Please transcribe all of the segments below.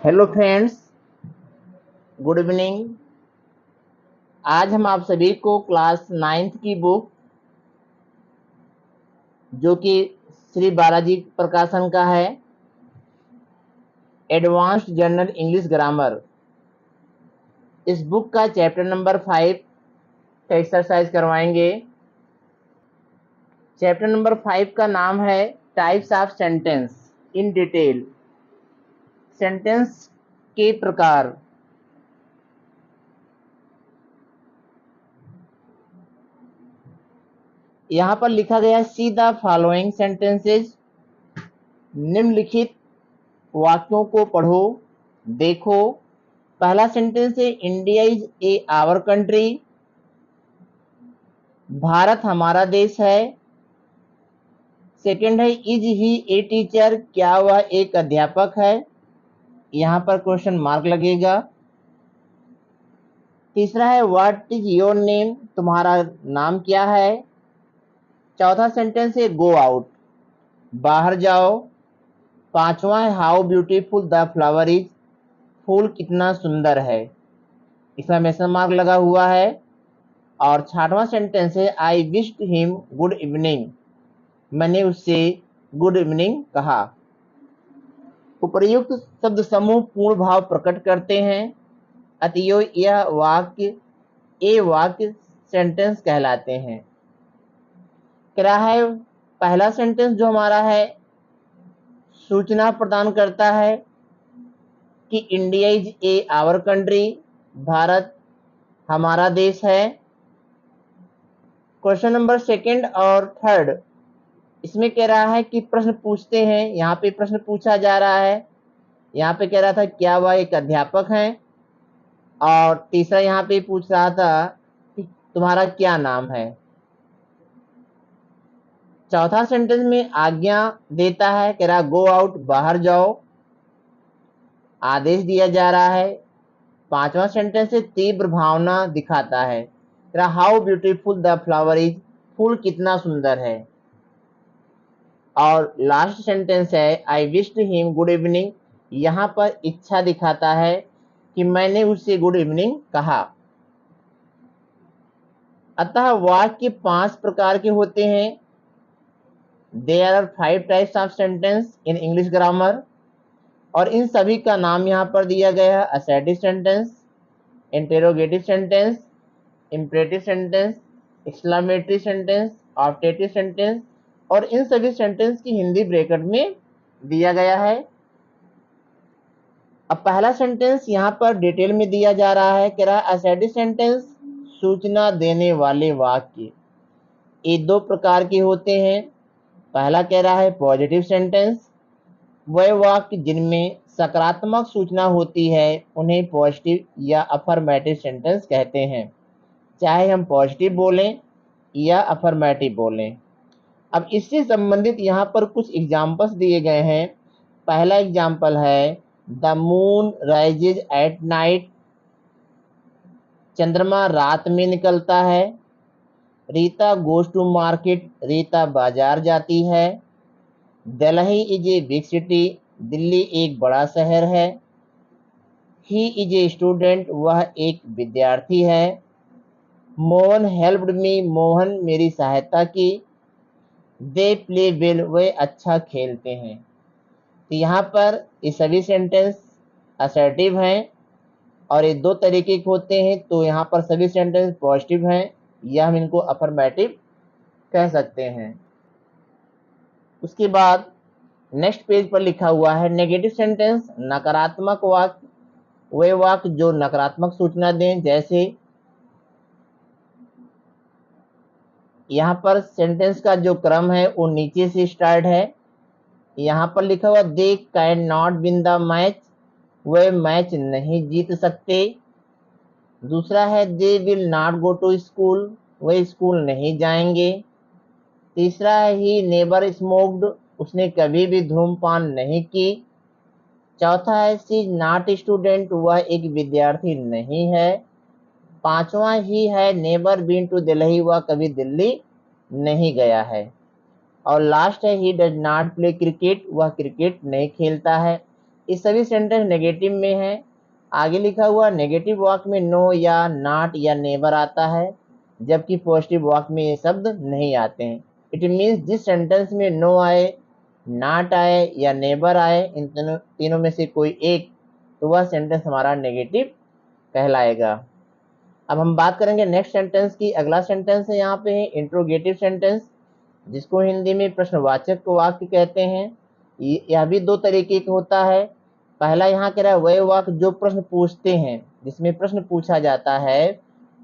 Hello friends, good evening. आज हम आप सभी को क्लास 9th की बुक जो कि श्री बालाजी प्रकाशन का है, एडवांस्ड जनरल इंग्लिश ग्रामर, इस बुक का चैप्टर नंबर 5 का एक्सरसाइज करवाएंगे। चैप्टर नंबर 5 का नाम है types of sentence in detail. Sentence के प्रकार। यहाँ पर लिखा गया सी द फॉलोइंग सेंटेंसेज। निम्नलिखित वाक्यों को पढ़ो, देखो। पहला सेंटेंस है India is a our country. Bharat हमारा देश है। सेकंड है इज ही ए टीचर, क्या वह एक अध्यापक है। यहाँ पर क्वेश्चन मार्क लगेगा। तीसरा है व्हाट इज योर नेम, तुम्हारा नाम क्या है। चौथा सेंटेंस है गो आउट, बाहर जाओ। पांचवा है how beautiful the flower is, फूल कितना सुंदर है, एक्सक्लेमेशन मार्क लगा हुआ है। और छठवां सेंटेंस है I wished him good evening, मैंने उससे गुड इवनिंग कहा। उपर्युक्त शब्द समूह पूर्ण भाव प्रकट करते हैं, अतएव यह वाक्य ए वाक्य सेंटेंस कहलाते हैं। क्या है पहला सेंटेंस जो हमारा है, सूचना प्रदान करता है कि India is a our country, Bharat हमारा देश है। क्वेश्चन नंबर सेकंड और थर्ड, इसमें कह रहा है कि प्रश्न पूछते हैं। यहाँ पे प्रश्न पूछा जा रहा है। यहाँ पे कह रहा था क्या वह एक अध्यापक हैं, और तीसरा यहाँ पे पूछ रहा था कि तुम्हारा क्या नाम है। चौथा सेंटेंस में आज्ञा देता है, कह रहा गो आउट, बाहर जाओ, आदेश दिया जा रहा है। पांचवा सेंटेंस से तीव्र भावना दिखाता है, कह रहा how beautiful the flower is, फूल कितना सुंदर है। और लास्ट सेंटेंस है I wished him good evening, यहाँ पर इच्छा दिखाता है कि मैंने उससे गुड इवनिंग कहा। अतः वाक्य 5 प्रकार के होते हैं। There are 5 types of sentence in English grammar, और इन सभी का नाम यहाँ पर दिया गया है। Assertive sentence, interrogative sentence, imperative sentence, exclamatory sentence, optative sentence, और इन सभी सेंटेंस की हिंदी ब्रैकेट में दिया गया है। अब पहला सेंटेंस यहाँ पर डिटेल में दिया जा रहा है, कह रहा है असर्टिव सेंटेंस, सूचना देने वाले वाक्य। ये 2 प्रकार के होते हैं। पहला कह रहा है पॉजिटिव सेंटेंस, वह वाक्य जिनमें सकारात्मक सूचना होती है उन्हें पॉजिटिव या अफर्मेटिव सेंटेंस कहते हैं, चाहे हम पॉजिटिव बोलें या अफर्मेटिव बोलें। अब इससे संबंधित यहाँ पर कुछ एग्जाम्पल्स दिए गए हैं। पहला एग्जाम्पल है the moon rises at night, चंद्रमा रात में निकलता है। Rita goes to market, Rita बाजार जाती है। Delhi is a big city, Delhi एक बड़ा शहर है। ही इज ए स्टूडेंट, वह एक विद्यार्थी है। मोहन हेल्प्ड मी, मोहन मेरी सहायता की। दे प्ले वेल, वे अच्छा खेलते हैं। तो यहाँ पर ये सभी सेंटेंस असर्टिव हैं, और ये 2 तरीके के होते हैं। तो यहाँ पर सभी सेंटेंस पॉजिटिव हैं, या हम इनको अफर्मेटिव कह सकते हैं। उसके बाद नेक्स्ट पेज पर लिखा हुआ है नेगेटिव सेंटेंस, नकारात्मक वाक्य, वे वाक्य जो नकारात्मक सूचना दें। जैसे यहाँ पर सेंटेंस का जो क्रम है वो नीचे से स्टार्ट है। यहाँ पर लिखा हुआ they can not win the match, वे मैच नहीं जीत सकते। दूसरा है they will not go to school, वे स्कूल नहीं जाएंगे। तीसरा है ही नेवर स्मोक्ड, उसने कभी भी धूम्रपान नहीं की। चौथा है शी इज नॉट स्टूडेंट, वह एक विद्यार्थी नहीं है। पांचवा ही है नेवर बीन टू दिल्ली, वह कभी दिल्ली नहीं गया है। और लास्ट है he does not play cricket, वह क्रिकेट नहीं खेलता है। ये सभी सेंटेंस नेगेटिव में है। आगे लिखा हुआ नेगेटिव वाक्य में नो या नॉट या नेवर आता है, जबकि पॉजिटिव वाक्य में ये शब्द नहीं आते हैं। इट मीन्स जिस सेंटेंस में नो आए, नॉट आए या नेवर आए, इन तीनों में से कोई एक, तो वह सेंटेंस हमारा नेगेटिव कहलाएगा। अब हम बात करेंगे नेक्स्ट सेंटेंस की। अगला सेंटेंस है यहाँ पे है इंट्रोगेटिव सेंटेंस, जिसको हिंदी में प्रश्नवाचक वाक्य कहते हैं। यह भी दो तरीके का होता है। पहला यहाँ कह रहा है वह वाक्य जो प्रश्न पूछते हैं, जिसमें प्रश्न पूछा जाता है,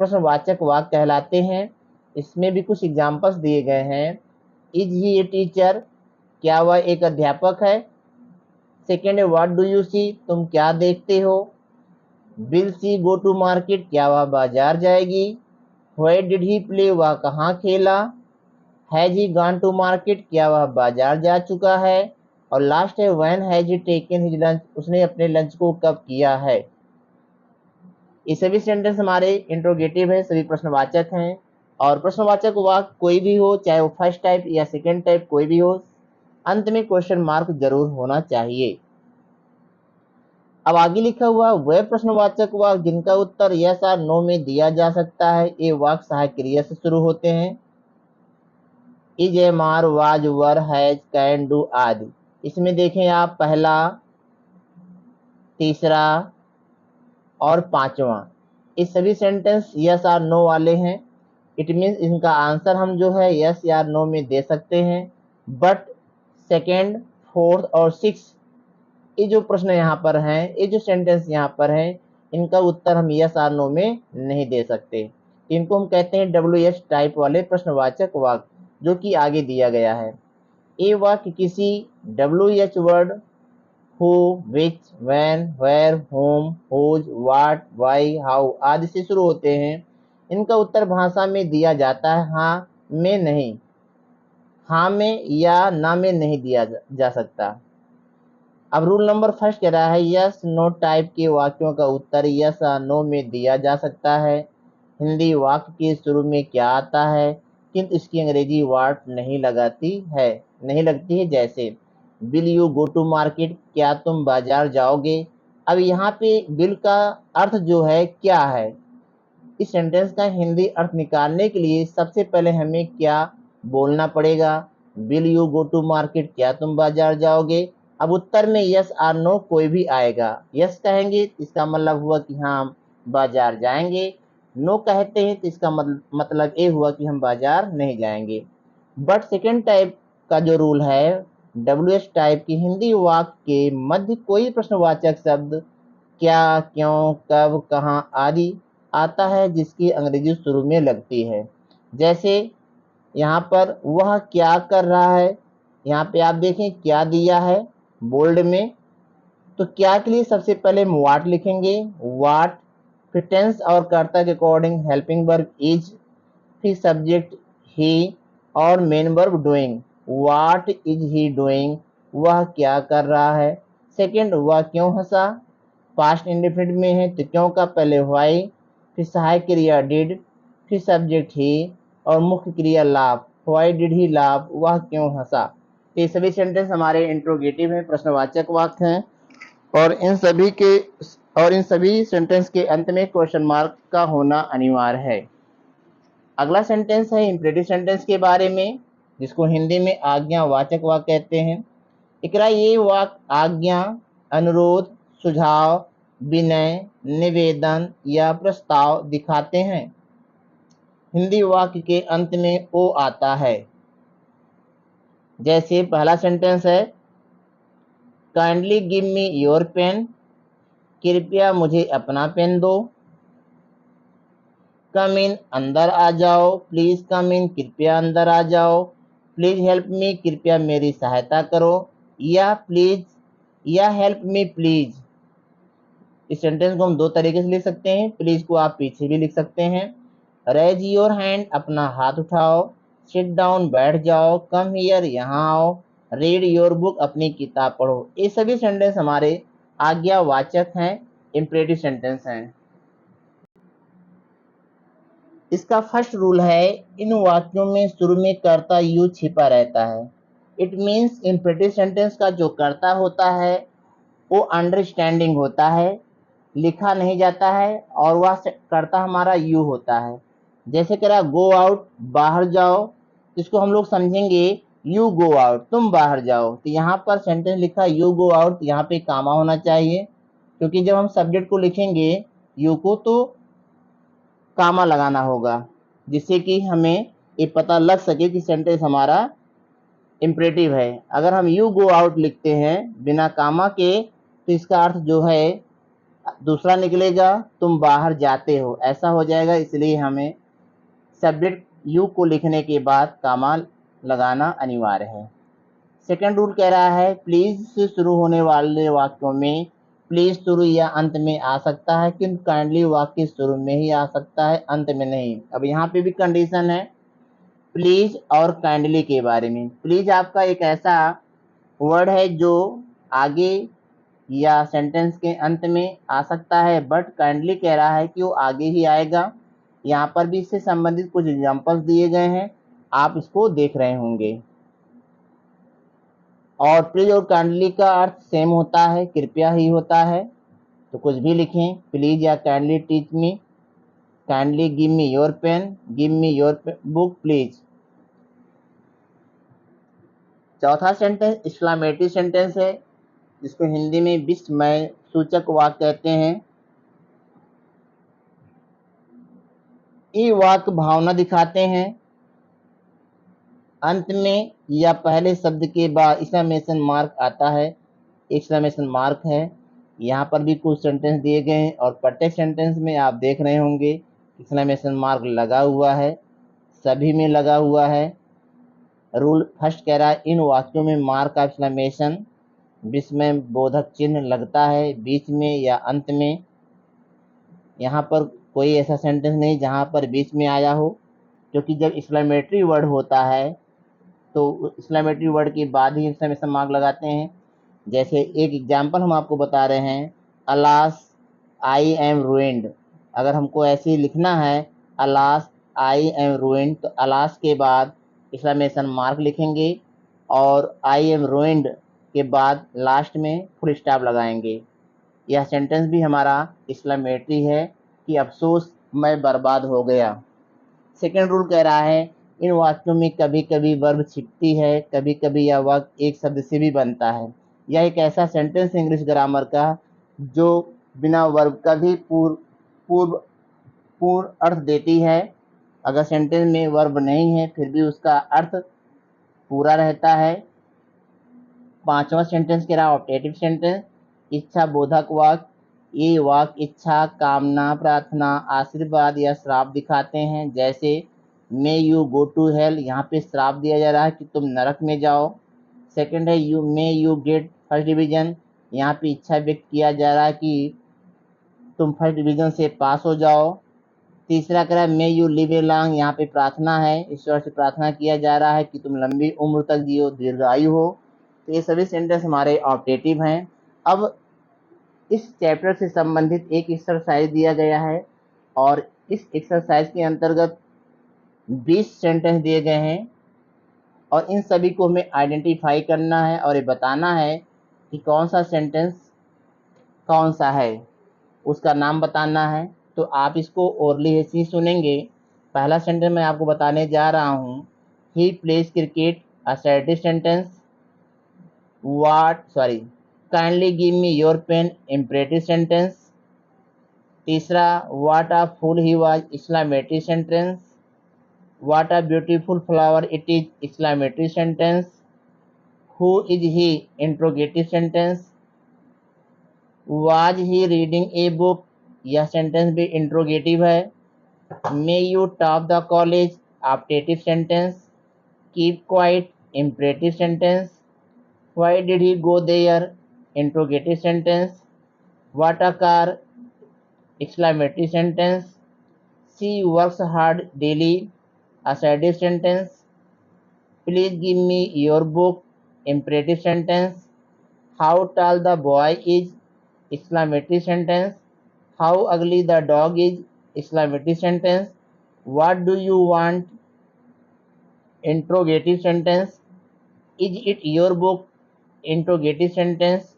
प्रश्नवाचक वाक्य कहलाते हैं। इसमें भी कुछ एग्जाम्पल्स दिए गए हैं। इज ही ए टीचर, क्या वह एक अध्यापक है। सेकेंड है व्हाट डू यू सी, तुम क्या देखते हो। Will she go to market, क्या वह बाजार जाएगी। वेयर डिड ही प्ले, वह कहाँ खेला। Has he gone to market, क्या वह बाजार जा चुका है। और लास्ट है when has he taken his lunch, उसने अपने लंच को कब किया है। ये सभी सेंटेंस हमारे इंट्रोगेटिव है, सभी प्रश्नवाचक हैं। और प्रश्नवाचक वाक्य कोई भी हो, चाहे वो फर्स्ट टाइप या सेकेंड टाइप कोई भी हो, अंत में क्वेश्चन मार्क जरूर होना चाहिए। अब आगे लिखा हुआ वह प्रश्नवाचक वाक्य जिनका उत्तर यस और नो में दिया जा सकता है, ये वाक्य सहायक क्रिया से शुरू होते हैं। Is, am are, was, were, has, can, do आदि। इसमें देखें आप पहला, तीसरा और पांचवा, ये सभी सेंटेंस यस और नो वाले हैं। इट मीन्स इनका आंसर हम जो है यस या नो में दे सकते हैं। बट सेकेंड, फोर्थ और सिक्स, ये जो प्रश्न यहाँ पर हैं, ये जो सेंटेंस यहाँ पर हैं, इनका उत्तर हम यस और नो में नहीं दे सकते। इनको हम कहते हैं WH टाइप वाले प्रश्नवाचक वाक्य, जो कि आगे दिया गया है। ये वाक्य किसी WH word who, which, when, where, whom, whose, what, why, how आदि से शुरू होते हैं। इनका उत्तर भाषा में दिया जाता है, हाँ में नहीं। हाँ में या ना में नहीं दिया जा सकता। अब रूल नंबर फर्स्ट कह रहा है यस नो टाइप के वाक्यों का उत्तर यस और नो में दिया जा सकता है। हिंदी वाक्य के शुरू में क्या आता है, किंतु इसकी अंग्रेजी वर्ड नहीं लगती है। जैसे will you go to market, क्या तुम बाजार जाओगे। अब यहाँ पे विल का अर्थ जो है क्या है, इस सेंटेंस का हिंदी अर्थ निकालने के लिए सबसे पहले हमें क्या बोलना पड़ेगा। Will you go to market, क्या तुम बाजार जाओगे। अब उत्तर में यस और नो कोई भी आएगा। यस कहेंगे तो इसका मतलब हुआ कि हाँ हम बाजार जाएंगे। नो कहते हैं तो इसका मतलब ये हुआ कि हम बाजार नहीं जाएंगे। बट सेकेंड टाइप का जो रूल है, WH टाइप की हिंदी वाक्य के मध्य कोई प्रश्नवाचक शब्द क्या, क्यों, कब, कहाँ आदि आता है, जिसकी अंग्रेजी शुरू में लगती है। जैसे यहाँ पर वह क्या कर रहा है, यहाँ पे आप देखें क्या दिया है बोल्ड में। तो क्या के लिए सबसे पहले हम व्हाट लिखेंगे, व्हाट, फिर टेंस और कर्ता के अकॉर्डिंग हेल्पिंग वर्ब इज, फिर सब्जेक्ट ही और main verb doing. What is he doing, वह क्या कर रहा है। सेकंड, वह क्यों हंसा, पास्ट इंडेफिनिट में है तो क्यों का पहले व्हाई, फिर सहायक क्रिया डिड, फिर सब्जेक्ट ही और मुख्य क्रिया laugh. Why did he laugh, वह क्यों हंसा। ये सभी सेंटेंस हमारे इंट्रोगेटिव हैं, प्रश्नवाचक वाक्य हैं। और इन सभी सेंटेंस के अंत में क्वेश्चन मार्क का होना अनिवार्य है। अगला सेंटेंस है इंपरेटिव सेंटेंस के बारे में, जिसको हिंदी में आज्ञावाचक वाक्य कहते हैं। इकरा ये वाक्य आज्ञा, अनुरोध, सुझाव, विनय, निवेदन या प्रस्ताव दिखाते हैं। हिंदी वाक्य के अंत में ओ आता है। जैसे पहला सेंटेंस है kindly give me your pen, कृपया मुझे अपना पेन दो। कम इन, अंदर आ जाओ। प्लीज कम इन, कृपया अंदर आ जाओ। प्लीज हेल्प मी, कृपया मेरी सहायता करो। या हेल्प मी प्लीज। इस सेंटेंस को हम दो तरीके से लिख सकते हैं, प्लीज को आप पीछे भी लिख सकते हैं। रेज योर हैंड, अपना हाथ उठाओ। सिट डाउन, बैठ जाओ। कम हियर, यहाँ आओ। रीड योर बुक, अपनी किताब पढ़ो। ये सभी सेंटेंस हमारे आज्ञावाचक हैं, इंपरेटिव सेंटेंस हैं। इसका फर्स्ट रूल है इन वाक्यों में शुरू में कर्ता यू छिपा रहता है। इट मीन्स इंपरेटिव सेंटेंस का जो कर्ता होता है वो अंडरस्टैंडिंग होता है, लिखा नहीं जाता है, और वह करता हमारा यू होता है। जैसे कह रहा गो आउट, बाहर जाओ, इसको हम लोग समझेंगे यू गो आउट, तुम बाहर जाओ। तो यहाँ पर सेंटेंस लिखा यू गो आउट, यहाँ पे कामा होना चाहिए, क्योंकि जब हम सब्जेक्ट को लिखेंगे यू को तो कामा लगाना होगा, जिससे कि हमें ये पता लग सके कि सेंटेंस हमारा इम्परेटिव है। अगर हम यू गो आउट लिखते हैं बिना कामा के तो इसका अर्थ जो है दूसरा निकलेगा, तुम बाहर जाते हो, ऐसा हो जाएगा। इसलिए हमें सब्जेक्ट यू को लिखने के बाद कामा लगाना अनिवार्य है। सेकंड रूल कह रहा है प्लीज से शुरू होने वाले वाक्यों में प्लीज शुरू या अंत में आ सकता है, किंतु काइंडली वाक्य शुरू में ही आ सकता है, अंत में नहीं। अब यहाँ पे भी कंडीशन है प्लीज और काइंडली के बारे में। प्लीज आपका एक ऐसा वर्ड है जो आगे या सेंटेंस के अंत में आ सकता है, बट काइंडली कह रहा है कि वो आगे ही आएगा। यहाँ पर भी इससे संबंधित कुछ एग्जांपल्स दिए गए हैं, आप इसको देख रहे होंगे। और प्लीज और काइंडली का अर्थ सेम होता है, कृपया ही होता है। तो कुछ भी लिखें, प्लीज या kindly teach me, kindly give me your pen, give me your book please. चौथा सेंटेंस एक्सक्लेमेटरी सेंटेंस है, जिसको हिंदी में विस्मय सूचक वाक्य कहते हैं। ये वाक्य भावना दिखाते हैं। अंत में या पहले शब्द के बाद एक्सक्लेमेशन मार्क आता है, एक्सक्लेमेशन मार्क है। यहाँ पर भी कुछ सेंटेंस दिए गए हैं और प्रत्येक सेंटेंस में आप देख रहे होंगे एक्सक्लेमेशन मार्क लगा हुआ है, सभी में लगा हुआ है। रूल फर्स्ट कह रहा है इन वाक्यों में मार्क ऑफ एक्सक्लेमेशन विस्मय बोधक चिन्ह लगता है बीच में या अंत में। यहाँ पर कोई ऐसा सेंटेंस नहीं जहाँ पर बीच में आया हो, क्योंकि जब एक्सक्लेमेटरी वर्ड होता है तो एक्सक्लेमेटरी वर्ड के बाद ही एक्सक्लेमेशन मार्क लगाते हैं। जैसे एक एग्जांपल हम आपको बता रहे हैं, अलास आई एम रूइंड। अगर हमको ऐसे ही लिखना है अलास आई एम रूइंड, तो अलास के बाद एक्सक्लेमेशन मार्क लिखेंगे और आई एम रूइंड के बाद लास्ट में फुल स्टॉप लगाएंगे। यह सेंटेंस भी हमारा एक्सक्लेमेटरी है कि अफसोस मैं बर्बाद हो गया। सेकेंड रूल कह रहा है इन वाक्यों में कभी कभी वर्ब छिपती है, कभी कभी यह वाक्य एक शब्द से भी बनता है। यह एक ऐसा सेंटेंस इंग्लिश ग्रामर का जो बिना वर्ब का भी पूर्ण अर्थ देती है। अगर सेंटेंस में वर्ब नहीं है फिर भी उसका अर्थ पूरा रहता है। पांचवा सेंटेंस कह रहा है ऑप्टेटिव सेंटेंस, इच्छा बोधक वाक्य। ये वाक्य इच्छा, कामना, प्रार्थना, आशीर्वाद या श्राप दिखाते हैं। जैसे may you go to hell, यहाँ पे श्राप दिया जा रहा है कि तुम नरक में जाओ। सेकंड है you may you get first division, यहाँ पे इच्छा व्यक्त किया जा रहा है कि तुम फर्स्ट डिवीजन से पास हो जाओ। तीसरा कह रहा है may you live a long, यहाँ पे प्रार्थना है, ईश्वर से प्रार्थना किया जा रहा है कि तुम लंबी उम्र तक जियो, दीर्घायु हो। तो ये सभी सेंटेंस हमारे ऑप्टेटिव हैं। अब इस चैप्टर से संबंधित एक एक्सरसाइज दिया गया है और इस एक्सरसाइज के अंतर्गत 20 सेंटेंस दिए गए हैं और इन सभी को हमें आइडेंटिफाई करना है और ये बताना है कि कौन सा सेंटेंस कौन सा है, उसका नाम बताना है। तो आप इसको ओरली ऐसे ही सुनेंगे। पहला सेंटेंस मैं आपको बताने जा रहा हूँ, he plays cricket, assertive sentence. Kindly give me your pen, imperative sentence. तीसरा what a fool he was, exclamatory sentence. What a beautiful flower it is, exclamatory sentence. Who is he, interrogative sentence. Was he reading a book, यह sentence भी interrogative है। May you top the college, optative sentence. Keep quiet, imperative sentence. Why did he go there, interrogative sentence. What a car, exclamatory sentence. She works hard daily, assertive sentence. Please give me your book, imperative sentence. How tall the boy is, exclamatory sentence. How ugly the dog is, exclamatory sentence. What do you want, interrogative sentence. Is it your book, interrogative sentence.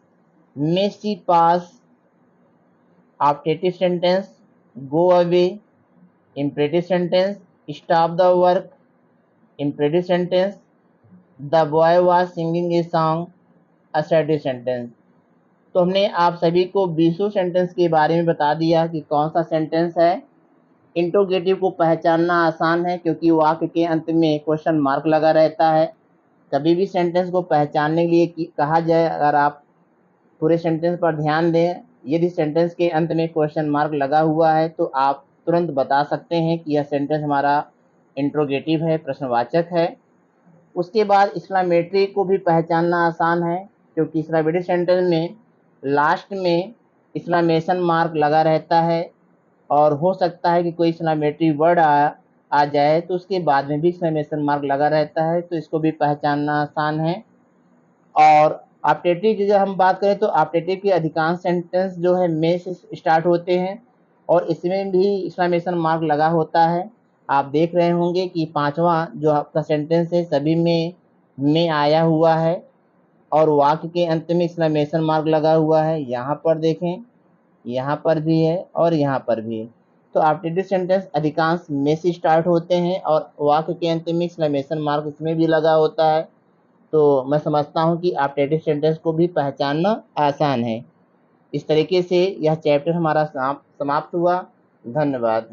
May she pass, optative sentence, go away, imperative sentence, stop the work, imperative sentence, the boy was singing a song, assertive sentence. तो हमने आप सभी को 20 sentence के बारे में बता दिया कि कौन सा सेंटेंस है। इंट्रोगेटिव को पहचानना आसान है क्योंकि वाक्य के अंत में क्वेश्चन मार्क लगा रहता है। कभी भी सेंटेंस को पहचानने के लिए कहा जाए, अगर आप पूरे सेंटेंस पर ध्यान दें, यदि सेंटेंस के अंत में क्वेश्चन मार्क लगा हुआ है तो आप तुरंत बता सकते हैं कि यह सेंटेंस हमारा इंट्रोगेटिव है, प्रश्नवाचक है। उसके बाद एक्सक्लेमेटरी को भी पहचानना आसान है क्योंकि एक्सक्लेमेटरी सेंटेंस में लास्ट में एक्सक्लेमेशन मार्क लगा रहता है और हो सकता है कि कोई एक्सक्लेमेटरी वर्ड आ जाए तो उसके बाद में भी एक्सक्लेमेशन मार्क लगा रहता है, तो इसको भी पहचानना आसान है। और ऑप्टेटिव की जब हम बात करें तो ऑप्टेटिव के अधिकांश सेंटेंस जो है में से स्टार्ट होते हैं और इसमें भी एक्सक्लेमेशन मार्क लगा होता है। आप देख रहे होंगे कि 5वां जो आपका सेंटेंस है सभी में आया हुआ है और वाक्य के अंत में एक्सक्लेमेशन मार्क लगा हुआ है। यहाँ पर देखें, यहाँ पर भी है और यहाँ पर भी है। तो ऑप्टेटिव सेंटेंस अधिकांश में से स्टार्ट होते हैं और वाक्य के अंत में एक्सक्लेमेशन मार्क इसमें भी लगा होता है। तो मैं समझता हूँ कि ऑप्टेटिव सेंटेंस को भी पहचानना आसान है। इस तरीके से यह चैप्टर हमारा समाप्त हुआ। धन्यवाद।